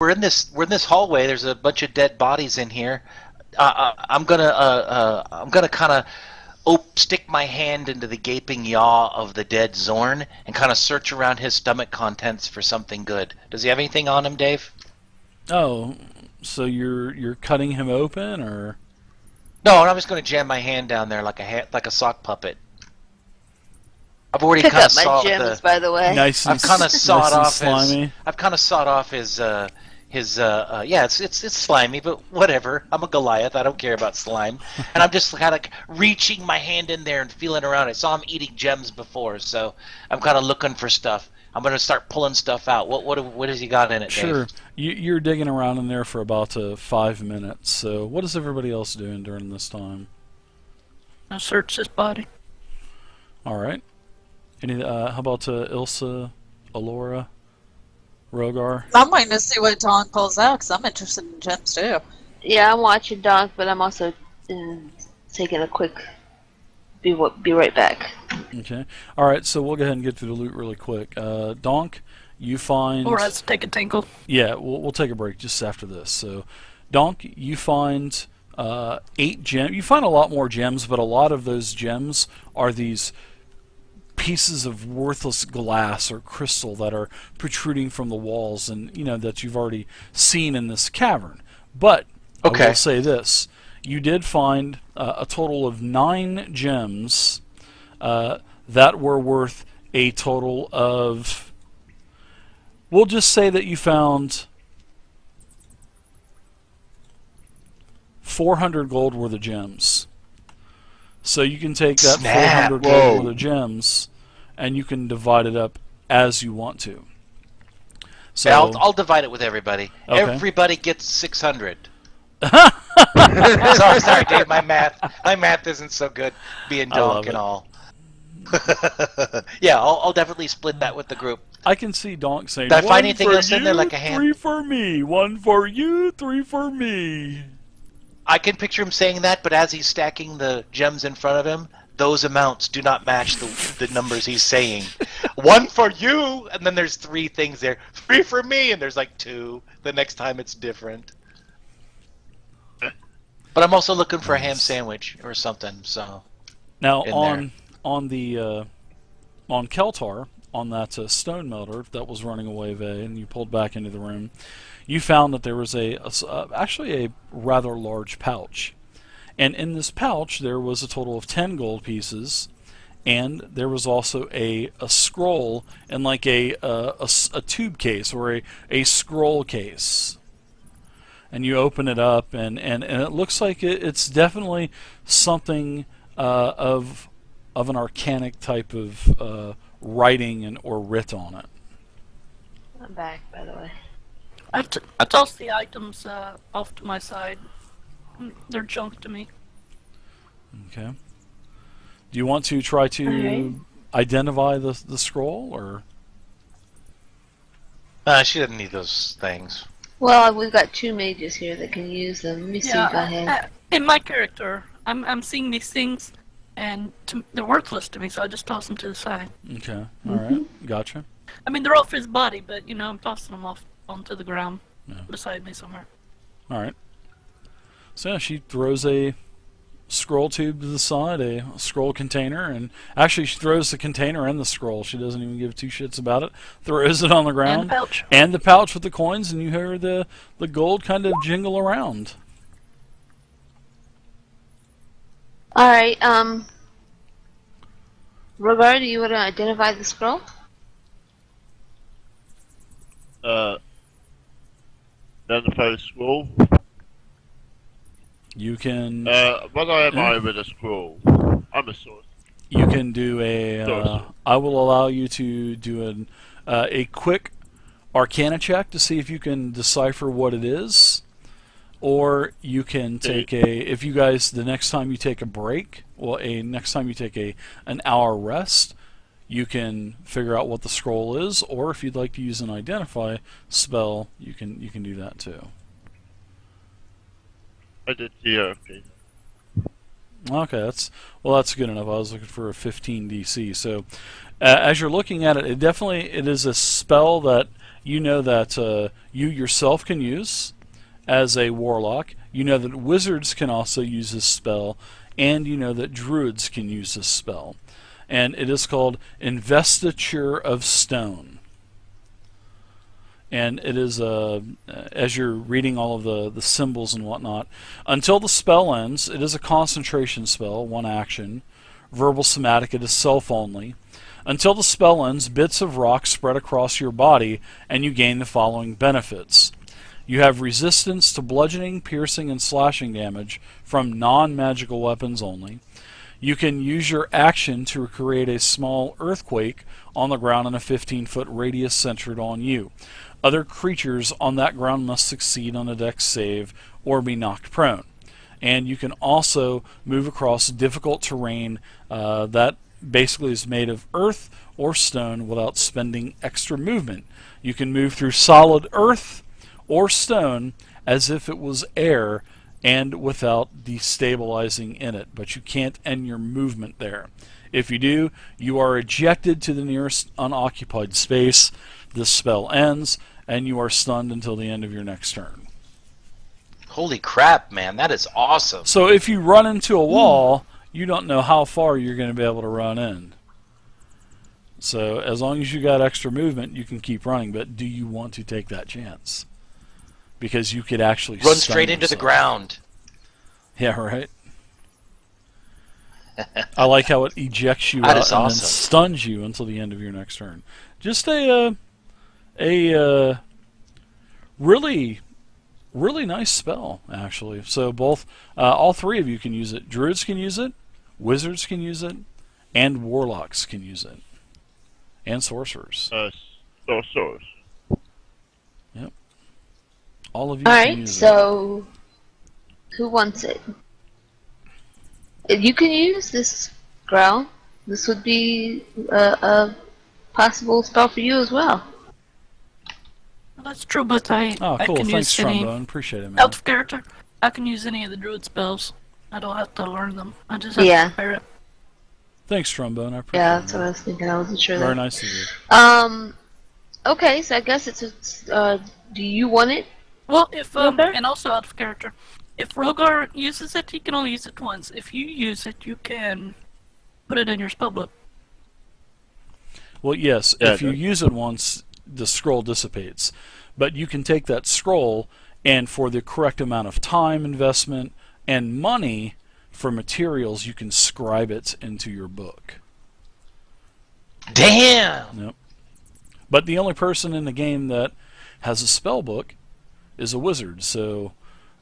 we're in this hallway. There's a bunch of dead bodies in here. I'm gonna kind of stick my hand into the gaping yaw of the dead Zorn and kind of search around his stomach contents for something good. Does he have anything on him, Dave? Oh, so you're cutting him open, or? No, I'm just gonna jam my hand down there like a sock puppet. I've already Pick kind up of my sawed gems, by the way. Nice and I've kind of sawed off slimy. his. I've kind of sawed off his. Yeah, it's slimy, but whatever. I'm a Goliath. I don't care about slime. And I'm just kind of reaching my hand in there and feeling around. I saw him eating gems before, so I'm kind of looking for stuff. I'm gonna start pulling stuff out. What has he got in it, Sure. Dave? You're digging around in there for about 5 minutes. So what is everybody else doing during this time? I search his body. All right. How about Ilsa, Alora, Rogar? I'm waiting to see what Dawn pulls out because I'm interested in gems too. Yeah, I'm watching Doc, but I'm also taking a quick be right back. Okay. All right. So we'll go ahead and get through the loot really quick. Donk, you find. Or let's take a tinkle. Yeah, we'll take a break just after this. So, Donk, you find 8 gems. You find a lot more gems, but a lot of those gems are these pieces of worthless glass or crystal that are protruding from the walls, and that you've already seen in this cavern. But I will say this: you did find a total of 9 gems that were worth a total of. We'll just say that you found 400 gold worth of gems. So you can take that 400 gold worth of gems, and you can divide it up as you want to. So Yeah, I'll divide it with everybody. Okay. Everybody gets 600. sorry, Dave. My math isn't so good. Being I love Donk it. and all. Yeah, I'll definitely split that with the group. I can see Donk saying, Did I find "One anything for else in there, you, like a hand?" 3 for me. 1 for you, 3 for me." I can picture him saying that, but as he's stacking the gems in front of him, those amounts do not match the numbers he's saying. 1 for you, and then there's 3 things there. 3 for me, and there's like 2. The next time it's different. But I'm also looking for a ham sandwich or something. So Now in on Keltar, on that stone melter that was running away, and you pulled back into the room, you found that there was actually a rather large pouch. And in this pouch, there was a total of 10 gold pieces, and there was also a scroll in like a tube case or a scroll case. And you open it up, and it looks like it's definitely something of an arcanic type of writing or writ on it. I'm back, by the way. I toss the items off to my side. They're junk to me. Okay. Do you want to try to Alright. identify the scroll, or? she doesn't need those things. Well, we've got 2 mages here that can use them. Let me see if I have. In my character, I'm seeing these things, and they're worthless to me, so I just toss them to the side. Okay. All right. Gotcha. I mean, they're all for his body, but I'm tossing them off onto the ground Yeah. beside me somewhere. All right. So yeah, she throws a scroll tube to the side, a scroll container, and actually she throws the container and the scroll. She doesn't even give 2 shits about it. Throws it on the ground. And the pouch. And the pouch with the coins, and you hear the gold kind of jingle around. Alright, Rogar, do you want to identify the scroll? Identify the scroll. You can What am I with a scroll? I'm a source. you can do a. I will allow you to do a quick Arcana check to see if you can decipher what it is, or you can take if you guys the next time you take a break, next time you take an hour rest, you can figure out what the scroll is, or if you'd like to use an identify spell, you can do that too. I did see okay. Okay, that's good enough. I was looking for a 15 DC. So, as you're looking at it, it is a spell that you know that you yourself can use as a warlock. You know that wizards can also use this spell, and you know that druids can use this spell. And it is called Investiture of Stone. And it is, as you're reading all of the symbols and whatnot, until the spell ends, it is a concentration spell, one action. Verbal somatic, it is self-only. Until the spell ends, bits of rock spread across your body, and you gain the following benefits. You have resistance to bludgeoning, piercing, and slashing damage from non-magical weapons only. You can use your action to create a small earthquake on the ground in a 15-foot radius centered on you. Other creatures on that ground must succeed on a dex save or be knocked prone. And you can also move across difficult terrain that basically is made of earth or stone without spending extra movement. You can move through solid earth or stone as if it was air and without destabilizing in it, but you can't end your movement there. If you do, you are ejected to the nearest unoccupied space. This spell ends, and you are stunned until the end of your next turn. Holy crap, man, that is awesome. So if you run into a wall, you don't know how far you're going to be able to run in. So as long as you got extra movement, you can keep running, but do you want to take that chance? Because you could actually Run stun straight into the yourself. ground. Yeah, right. I like how it ejects you That out is and then awesome. stuns you until the end of your next turn. Just a really nice spell, actually. So both, all three of you can use it. Druids can use it, wizards can use it, and warlocks can use it, and sorcerers. Sorcerers. All of you All can right, use it. so who wants it? You can use this growl. This would be a possible spell for you as well. Well, that's true, but I Oh, cool. can Thanks, use any Trombone. Appreciate it, man. out of character. I can use any of the druid spells. I don't have to learn them. I just have Yeah. to prepare it. Thanks, Trombone. I appreciate Yeah, it. that's what I man. was thinking. I wasn't sure. Very That. nice of you. Okay, so I guess it's do you want it? Well, if Okay. and also out of character, if Rogar uses it, he can only use it once. If you use it, you can put it in your spellbook. Well, yes, Yeah, if you use it once, the scroll dissipates. But you can take that scroll, and for the correct amount of time investment and money for materials, you can scribe it into your book. Damn! Yep. But the only person in the game that has a spell book is a wizard, so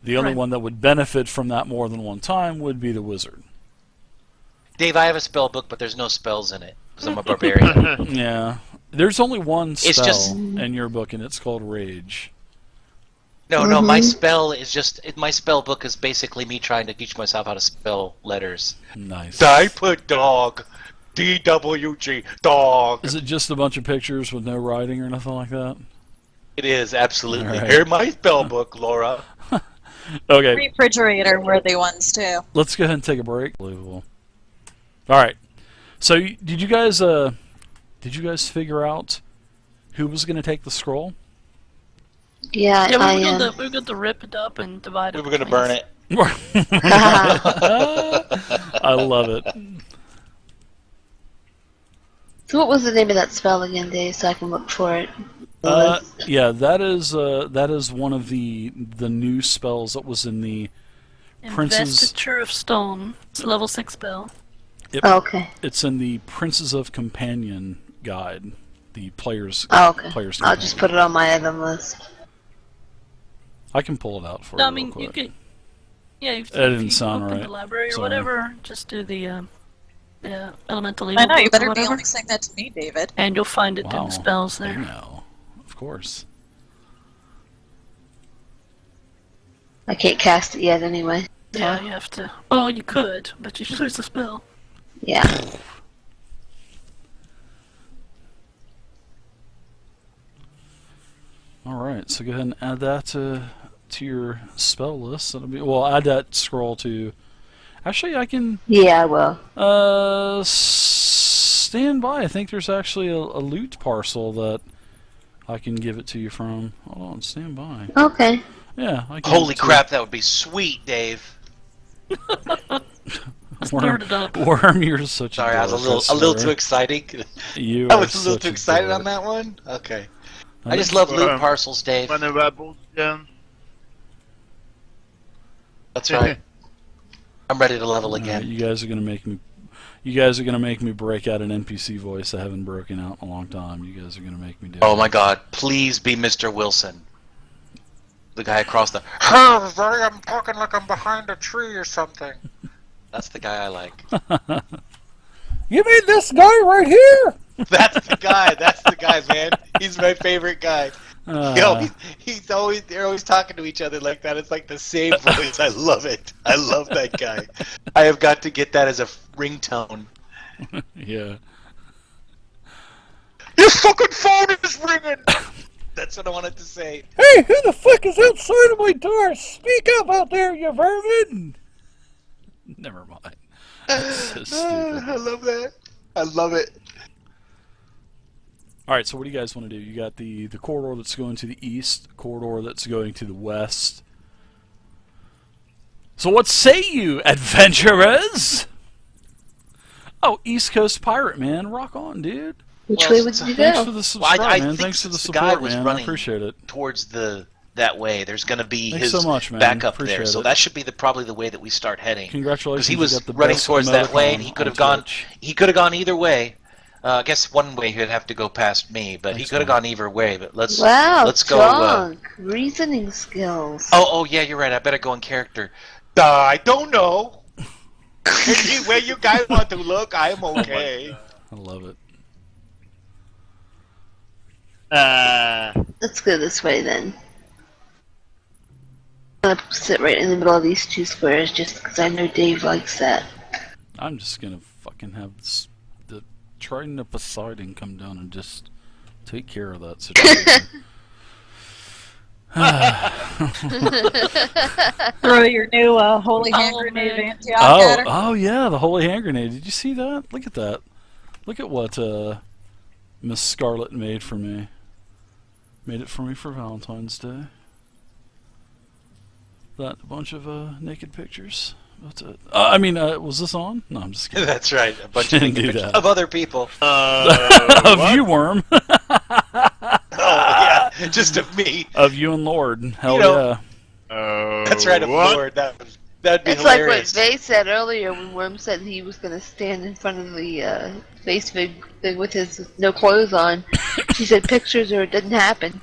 the only Right. one that would benefit from that more than one time would be the wizard. Dave, I have a spell book, but there's no spells in it because I'm a barbarian. Yeah. There's only one spell just- in your book, and it's called Rage. No, my spell is just my spell book is basically me trying to teach myself how to spell letters. Nice. Put dog, DWG, dog. Is it just a bunch of pictures with no writing or nothing like that? It is absolutely. All right. Here's my spell book, Laura. Okay, Refrigerator worthy ones too. let's go ahead and take a break. Unbelievable. All right. So did you guys figure out who was going to take the scroll? Yeah, Yeah, I we am. were going to rip it up and divide it. We were gonna burn it. I love it. So what was the name of that spell again, Dave, so I can look for it? Yeah, that is one of the new spells that was in the Prince's. Investiture of Stone. It's a level 6 spell. Oh, okay. It's in the Princes of Companion guide. The players. Oh, okay. Players. I'll just put it on my item list. I can pull it out for No, you. I mean, real you quick. could. Yeah, if didn't you sound open right. the library or Sorry. whatever, just do the elemental I evil know, you book or better be whatever, only saying that to me, David. and you'll find it in Wow. the spells I there. know, of course. I can't cast it yet anyway. Yeah, you have to. Oh, you could, but you lose the spell. Yeah. All right, so go ahead and add that to your spell list. That'll be add that scroll to. Actually, I can Yeah, I will. stand by. I think there's actually a loot parcel that I can give it to you from. Hold on, stand by. Okay. Yeah, I can. Holy crap, that would be sweet, Dave. Worm, Stirred it up. Worm, you're such Sorry, a I dork, was a little too swear. exciting. You I are was a little such too excited on dork. that one. Okay. I I just think- love loot parcels, Dave. When the rebels again. That's right. I'm ready to level All right, again. you guys are gonna make me. You guys are gonna make me break out an NPC voice I haven't broken out in a long time. You guys are gonna make me do. Oh it. my God! Please be Mr. Wilson, the guy across the. I'm talking like I'm behind a tree or something. That's the guy I like. You mean this guy right here? That's the guy. That's the guy, man. He's my favorite guy. He's always they're always talking to each other like that. It's like the same voice. I love it. I love that guy. I have got to get that as a ringtone. Yeah. Your fucking phone is ringing. That's what I wanted to say. Hey, who the fuck is outside of my door? Speak up out there, you vermin! Never mind. That's so stupid. I love that. I love it. Alright, so what do you guys want to do? You got the corridor that's going to the east, corridor that's going to the west. So what say you, adventurers? Oh, East Coast Pirate, man. Rock on, dude. Which Well, way would you Thanks for go? the Well, subscribe, I man. think Thanks for the since the guy support, was man. I running appreciate it. towards that way, there's going to be Thanks his so much, man. backup Appreciate there. So it. that should be probably the way that we start heading. Congratulations. Because he you was got the running best towards that way, and emoticon he could have on gone. Twitch. He could have gone either way. I guess one way he'd have to go past me, but he Thanks, could have man. gone either way. But let's Wow, go. drunk. Reasoning skills. Oh yeah, you're right. I better go in character. I don't know. Where you guys want to look, I'm okay. I love it. Let's go this way then. I'm gonna sit right in the middle of these two squares just because I know Dave likes that. I'm just gonna fucking have the Trident of Poseidon come down and just take care of that situation. Throw your new holy hand Oh, grenade man. anti at her. oh yeah, the holy hand grenade. Did you see that? Look at that. Look at what Miss Scarlet made for me. Made it for me for Valentine's Day. That a bunch of naked pictures. That's it. Was this on? No, I'm just kidding. That's right. A bunch of Didn't do pictures that. of other people. Of you, Worm. Oh yeah, just of me. Of you and Lord. Hell You know, yeah. That's right, of what? Lord. That'd be It's like what hilarious. Vay said earlier when Worm said he was going to stand in front of the face thing with his no clothes on. She said pictures or it didn't happen.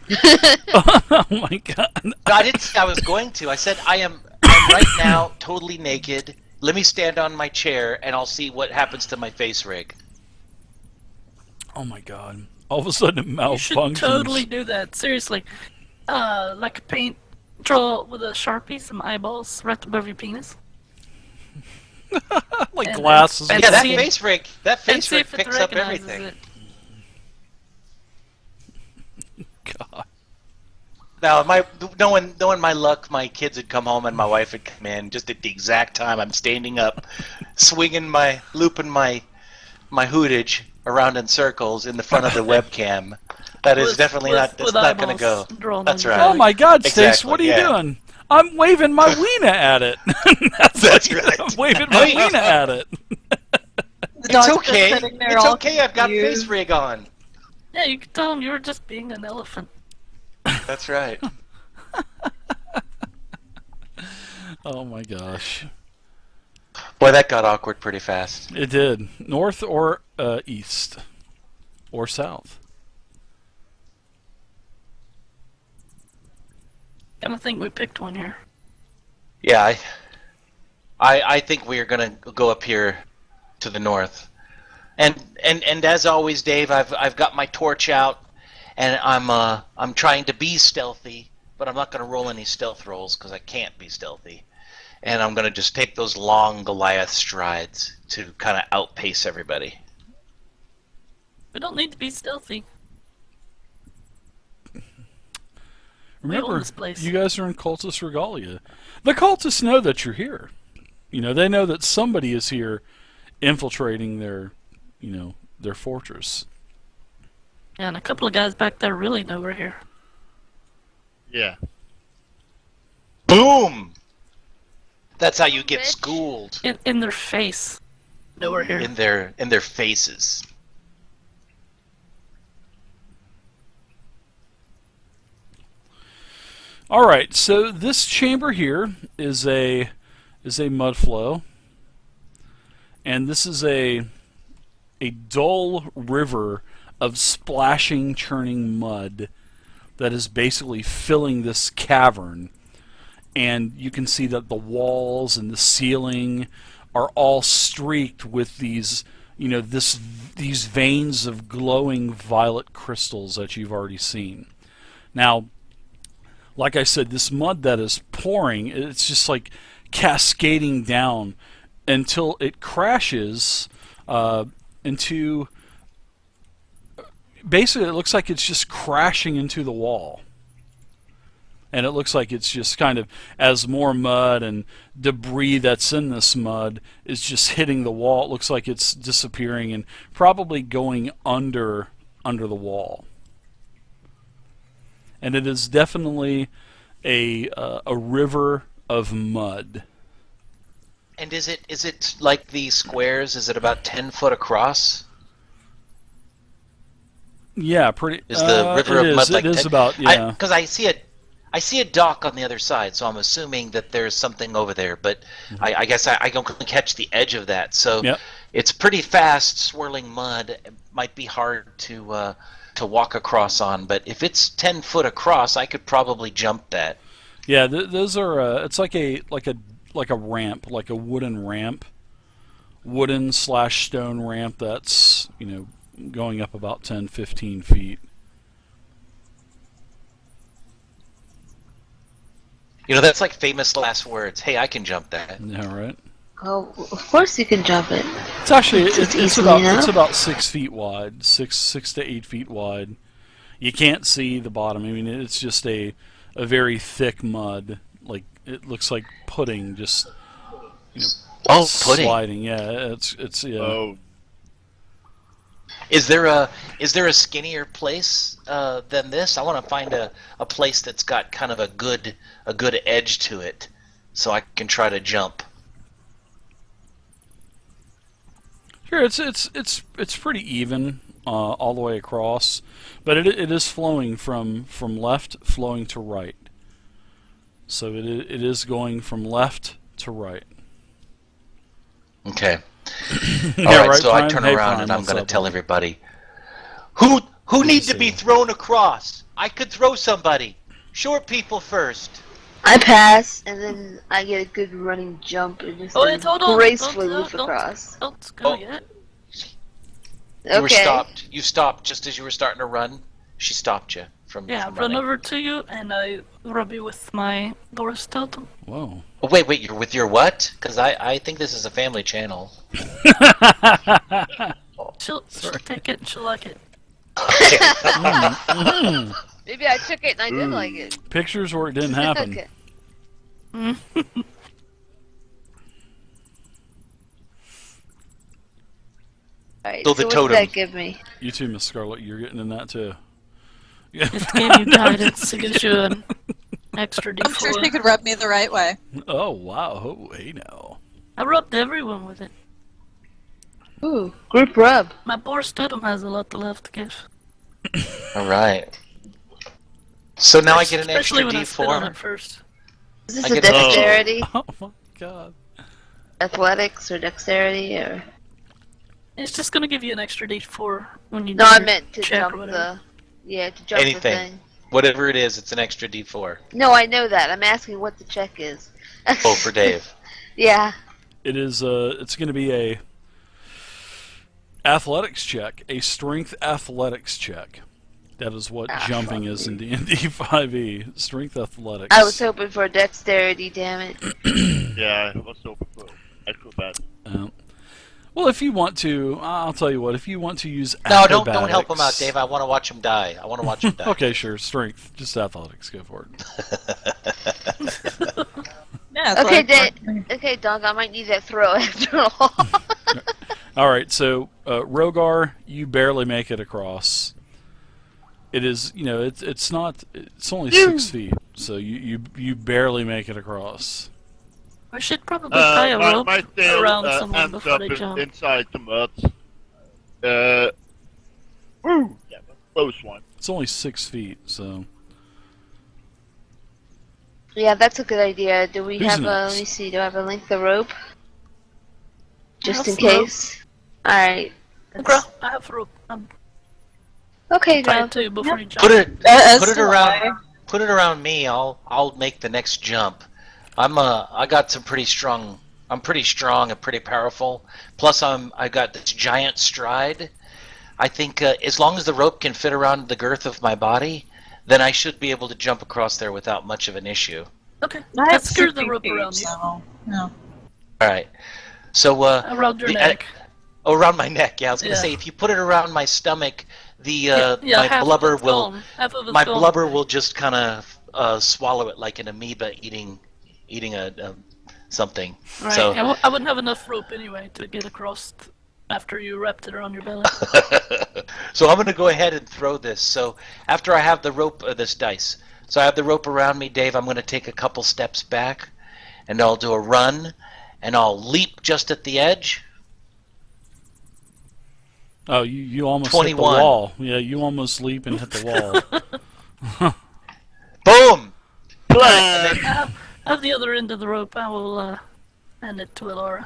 Oh my god. No, I didn't say I was going to. I said I'm right now totally naked. Let me stand on my chair and I'll see what happens to my face rig. Oh my god. All of a sudden it You should malfunctions. totally do that. Seriously. Like a paint draw with a Sharpie, some eyeballs right above your penis. Like And- glasses. and Yeah, that see- face rig. That And face see rig if it picks up recognizes everything. it. God. Now, knowing my luck, my kids would come home and my wife would come in just at the exact time I'm standing up, looping my hootage around in circles in the front of the webcam. That is definitely not. That's with not going to eyeballs go. drawn That's on right. your Oh my god, Stace, Exactly, what are you yeah. doing? I'm waving my wiener at it. That's right. I'm waving my Hey, wiener at it. The It's dog's just okay. sitting there It's all okay. I've got confused. face rig on. Yeah, you could tell them you were just being an elephant. That's right. Oh my gosh. Boy, that got awkward pretty fast. It did. North or east? Or south? I think we picked one here. Yeah, I think we are gonna go up here to the north, and as always, Dave, I've got my torch out, and I'm trying to be stealthy, but I'm not gonna roll any stealth rolls because I can't be stealthy, and I'm gonna just take those long Goliath strides to kind of outpace everybody. We don't need to be stealthy. We Remember, own this place. you guys are in Cultus Regalia. The cultists know that you're here. You know, they know that somebody is here infiltrating their fortress. Yeah, and a couple of guys back there really know we're here. Yeah. Boom! That's how you get Rich? schooled. In their face. Know we're here. In their faces. All right, so this chamber here is a mud flow, and this is a dull river of splashing, churning mud that is basically filling this cavern. And you can see that the walls and the ceiling are all streaked with these, these veins of glowing violet crystals that you've already seen. Now, like I said, this mud that is pouring, it's just like cascading down until it crashes into... Basically, it looks like it's just crashing into the wall. And it looks like it's just kind of, as more mud and debris that's in this mud is just hitting the wall, it looks like it's disappearing and probably going under the wall. And it is definitely a river of mud. And is it like the squares? Is it about 10 foot across? Yeah, pretty. Is the river of mud like it is 10? about, yeah. Because I see a dock on the other side, so I'm assuming that there's something over there. But I guess I don't catch the edge of that. So Yep. It's pretty fast, swirling mud. It might be hard to walk across on. But if it's 10 foot across, I could probably jump that. Yeah, those are. It's like a ramp, like a wooden ramp, wooden/stone ramp that's going up about 10, 15 feet. That's like famous last words. Hey, I can jump that. Yeah, right. Oh, of course you can jump it. It's actually It's it's easily about 6 feet wide, six to 8 feet wide. You can't see the bottom. I mean, it's just a very thick mud. Like it looks like pudding, just Oh, pudding. sliding. Yeah, it's yeah. Oh, Is there a skinnier place than this? I want to find a place that's got kind of a good edge to it, so I can try to jump. Sure, it's pretty even all the way across, but it is flowing from left flowing to right. So it is going from left to right. Okay. Yeah, All right. right, So I Prime? turn Hey, around Prime, and I'm what's going to up, tell buddy? everybody who needs to see be you. thrown across. I could throw somebody. Short people first. I pass, and then I get a good running jump and just Oh, then wait, hold on. gracefully Don't- move don't- across. Don't go Oh. yet. You were Okay. stopped. You stopped just as you were starting to run. She stopped you from. Yeah, from run running. over to you and I rub you with my Doris totem. Whoa. Oh, wait. You're with your what? Because I think this is a family channel. She'll take it and she'll like it. Maybe I took it and I did like it. Pictures where it didn't happen. Okay. Alright, Build so a what totem. did that give me? You too, Miss Scarlet. You're getting in that too. It gave you guidance. It gives you an extra I'm sure she D4. could rub me the right way. Oh wow! Oh, hey now. I rubbed everyone with it. Ooh, group rub. My Boris totem has a lot left to give. All right. So now I get an Especially extra when I spit on D4. it first. Is this I a get a- dexterity? Oh my god. Athletics or dexterity or... It's just gonna give you an extra D4 when you No, do I your meant to check or jump whatever. to jump Anything. the thing. Whatever it is, it's an extra D4. No, I know that. I'm asking what the check is. Oh, for Dave. Yeah. It is. It's going to be a athletics check, a strength athletics check. That is what jumping is in D&D 5e. Strength athletics. I was hoping for dexterity, damn it. yeah, I was hoping for acrobat. Well, if you want to, I'll tell you what. If you want to use No, don't help him out, acrobatics- Dave. I want to watch him die. I want to watch him die. Okay, sure. Strength, just athletics. Go for it. Yeah, that's Okay, what I- okay, dog, I might need that throw after all. All right. So, Rogar, you barely make it across. it is, it's not, it's only 6 feet, so you barely make it across. I should probably tie a rope my tail around someone ends before up they jump. inside the mud. Woo! Yeah, that's a close one. It's only 6 feet, so. Yeah, that's a good idea. Do we Who's have next? let me see, do I have a length of rope? Just in have rope. case. Alright. Bro, I have rope. I'm Okay, tied go. too before you jump. Put it As put it do around I. put it around me. I'll make the next jump. I got some pretty strong. I'm pretty strong and pretty powerful. Plus I got this giant stride. I think as long as the rope can fit around the girth of my body, then I should be able to jump across there without much of an issue. Okay, I have let's secure the 50 rope feet, around you. so, no. All right. So Around your neck. around my neck. Yeah, I was gonna Yeah. say if you put it around my stomach, Yeah, my half blubber of it's will gone. Half of it's my gone. blubber will just kind of swallow it like an amoeba eating a something. Right. So I wouldn't have enough rope anyway to get across after you wrapped it around your belly. so I'm gonna go ahead and throw this. So after I have the rope, this dice. So I have the rope around me, Dave. I'm gonna take a couple steps back, and I'll do a run, and I'll leap just at the edge. Oh, you almost hit the 21. wall. Yeah, you almost leap and hit the wall. Boom! Play! I have the other end of the rope. I will hand it to Elora.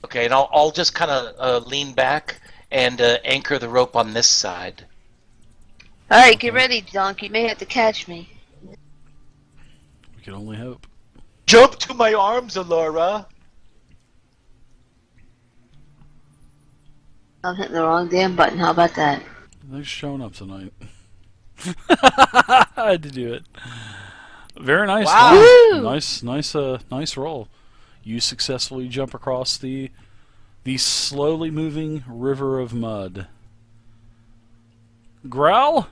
Okay, and I'll just kind of lean back and anchor the rope on this side. Alright, get ready, Donkey. You may have to catch me. We can only hope. Jump to my arms, Alora. I'm hitting the wrong damn button. How about that? They're showing up tonight. I had to do it. Very nice. Wow. Woo! Nice roll. You successfully jump across the slowly moving river of mud. Growl?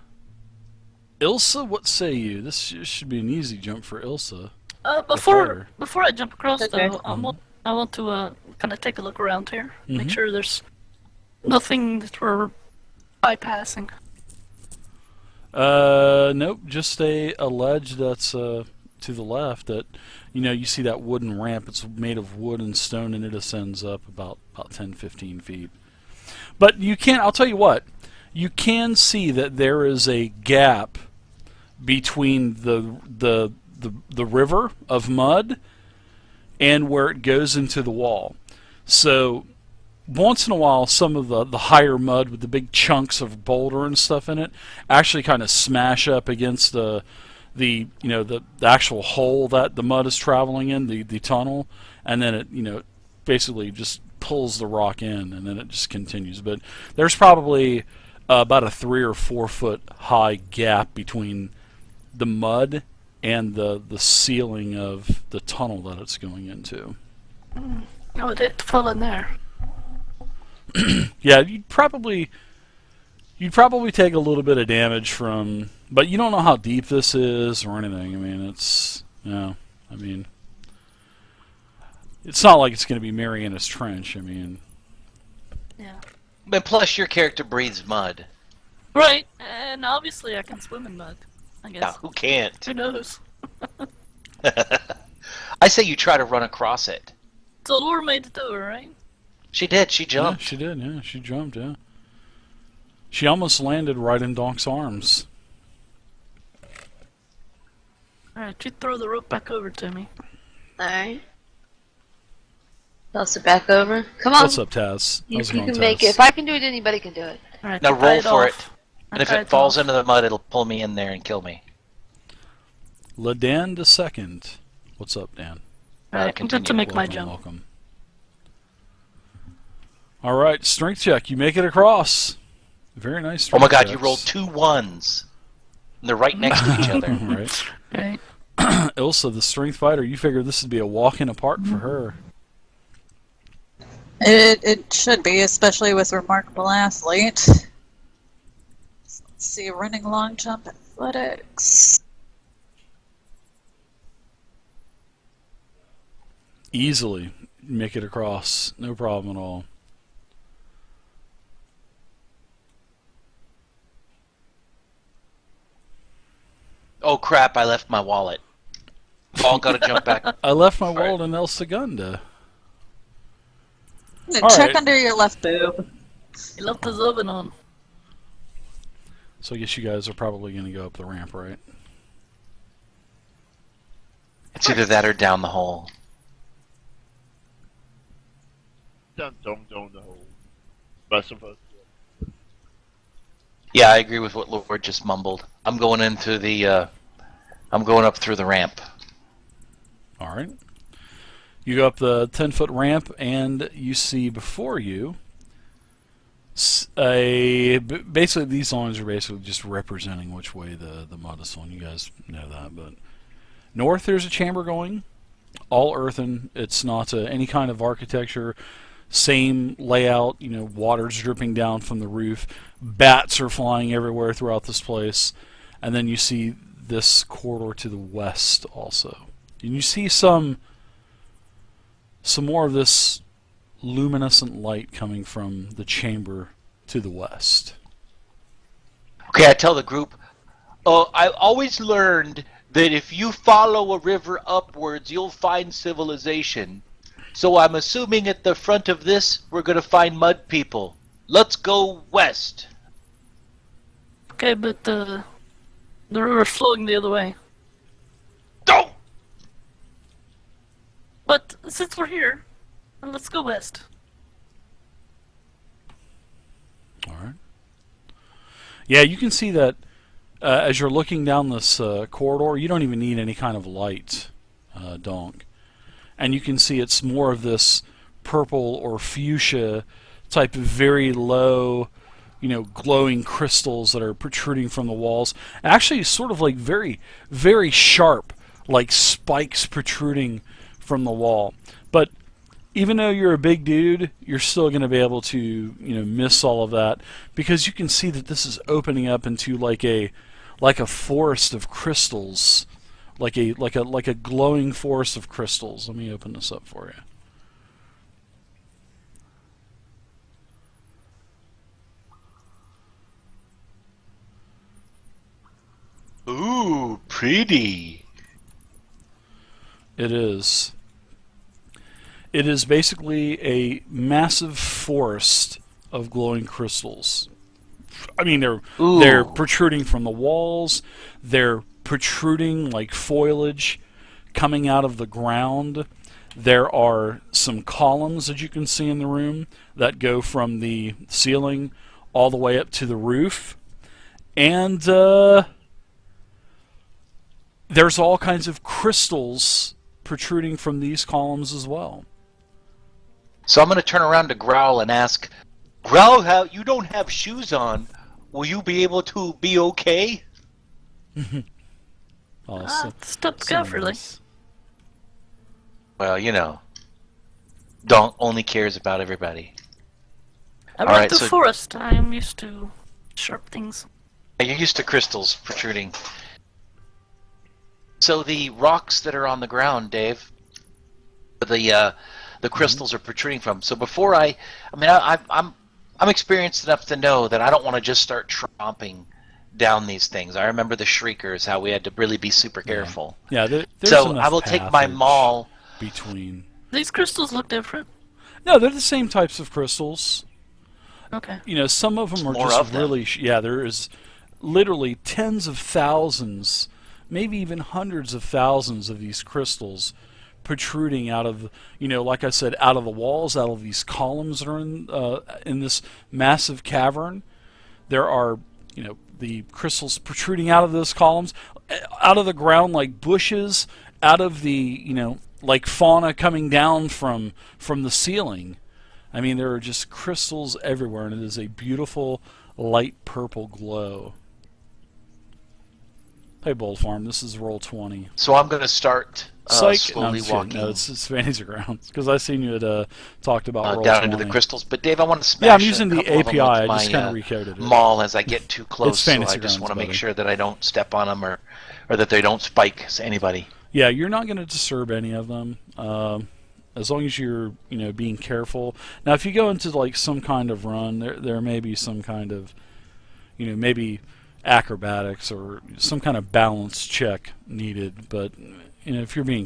Ilsa, what say you? This should be an easy jump for Ilsa. Before I jump across, Okay. though, I want to kind of take a look around here, make Mhm. sure there's nothing that we're bypassing. Nope. Just a ledge that's to the left. That you see that wooden ramp. It's made of wood and stone, and it ascends up about 10, 15 feet. But you can. I'll tell you what. You can see that there is a gap between the river of mud and where it goes into the wall. So once in a while, some of the higher mud with the big chunks of boulder and stuff in it actually kind of smash up against the actual hole that the mud is traveling in, the tunnel, and then it basically just pulls the rock in, and then it just continues. But there's probably about a 3 or 4 foot high gap between the mud and the ceiling of the tunnel that it's going into. Oh, it had to fall in there. Yeah, you'd probably take a little bit of damage from, but you don't know how deep this is or anything. I mean, it's it's not like it's going to be Mariana's Trench. I mean, Yeah. And plus, your character breathes mud. Right, and obviously I can swim in mud. I guess. Now, who can't? Who knows? I say you try to run across it. So Laura made it over, right? She did. She yeah, jumped. she did. Yeah, she jumped. Yeah, she almost landed right in Donk's arms. Alright, you throw the rope back over to me. Alright. Toss it back over. Come on. What's up, Taz? You, How's it you going, can make Taz? it. If I can do it, anybody can do it. Alright, Now I tie roll for it. off. And I if tie it falls off. into the mud, it'll pull me in there and kill me. Ladan II. What's up, Dan? Alright, I'm continue. good to make my Welcome, jump. welcome. All right, strength check. You make it across. Very nice. Oh my Strength god, you checks. rolled 2 1s. And they're right next to each other. Right. Right. Ilsa, the strength fighter, you figured this would be a walk in the park for her. It should be, especially with remarkable athlete. Let's see, running long jump athletics. Easily make it across. No problem at all. Oh crap! I left my wallet. All gotta jump back. I left my All right. wallet in El Segundo. Check right. under your left boob. He left his oven on. So I guess you guys are probably going to go up the ramp, right? It's either that or down the hole. Dun dun dun the hole. Best of us. Yeah, I agree with what Lord just mumbled. I'm going into the. I'm going up through the ramp. All right. You go up the 10-foot ramp, and you see before you basically these lines are basically just representing which way the mud is flowing. You guys know that, but north there's a chamber going, all earthen. It's not any kind of architecture. Same layout. You know, water's dripping down from the roof. Bats are flying everywhere throughout this place, and then you see this corridor to the west also, and you see some more of this luminescent light coming from the chamber to the west. Okay, I tell the group. I always learned that if you follow a river upwards, you'll find civilization. So I'm assuming at the front of this, we're gonna find mud people. Let's go west. Okay, but the river's flowing the other way. Go! But since we're here, let's go west. All right. Yeah, you can see that as you're looking down this corridor, you don't even need any kind of light, Donk. And you can see it's more of this purple or fuchsia type of very low, glowing crystals that are protruding from the walls. Actually, sort of like very, very sharp, like spikes protruding from the wall. But even though you're a big dude, you're still going to be able to, miss all of that, because you can see that this is opening up into like a forest of crystals, like a glowing forest of crystals. Let me open this up for you. Ooh, pretty. It is. It is basically a massive forest of glowing crystals. I mean, they're protruding from the walls. They're protruding like foliage coming out of the ground. There are some columns that you can see in the room that go from the ceiling all the way up to the roof. And there's all kinds of crystals protruding from these columns as well. So I'm gonna turn around to Growl and ask, Growl, how you don't have shoes on? Will you be able to be okay? Step carefully. Well, Donk only cares about everybody. I All right, ride the so- forest. I am used to sharp things. You're used to crystals protruding. So the rocks that are on the ground, Dave, the crystals are protruding from. So before I'm experienced enough to know that I don't want to just start tromping down these things. I remember the Shriekers, how we had to really be super careful. Yeah, there's So enough I will take my passage maul. between. These crystals look different. No, they're the same types of crystals. Okay. Some of them are more just of them. really. Yeah, there is literally tens of thousands, maybe even hundreds of thousands of these crystals protruding out of, like I said, out of the walls, out of these columns that are in this massive cavern. There are, the crystals protruding out of those columns, out of the ground like bushes, out of the, like fauna coming down from the ceiling. I mean, there are just crystals everywhere, and it is a beautiful light purple glow. Hey, Bold Farm, this is roll 20. So I'm going to start Psych. slowly no, walking No, it's Fantasy Grounds, because I seen you had talked about roll down 20. into the crystals. But Dave, I want to smash. Yeah, I'm using a the couple of them API. with I just my, kind of recoded it. maul as I get too close. It's So Fantasy I just Grounds, want to make buddy. sure that I don't step on them or that they don't spike anybody. Yeah, you're not going to disturb any of them, as long as you're being careful. Now, if you go into like some kind of run, there may be some kind of maybe acrobatics or some kind of balance check needed. But if you're being